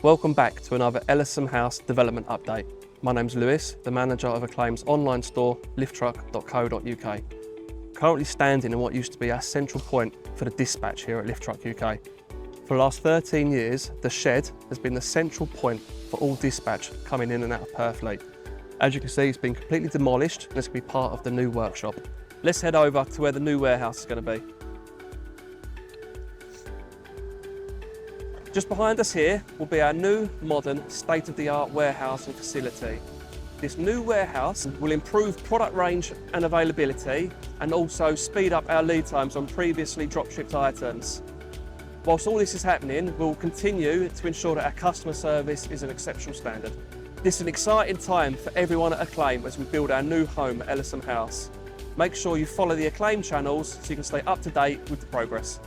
Welcome back to another Ellison House development update. My name's Lewis, the manager of Acclaim's online store, liftruck.co.uk. Currently standing in what used to be our central point for the dispatch here at Liftruck UK. For the last 13 years, the shed has been the central point for all dispatch coming in and out of Purfleet. As you can see, it's been completely demolished and it's going to be part of the new workshop. Let's head over to where the new warehouse is going to be. Just behind us here will be our new, modern, state-of-the-art warehousing facility. This new warehouse will improve product range and availability and also speed up our lead times on previously drop-shipped items. Whilst all this is happening, we'll continue to ensure that our customer service is an exceptional standard. This is an exciting time for everyone at Acclaim as we build our new home at Ellison House. Make sure you follow the Acclaim channels so you can stay up to date with the progress.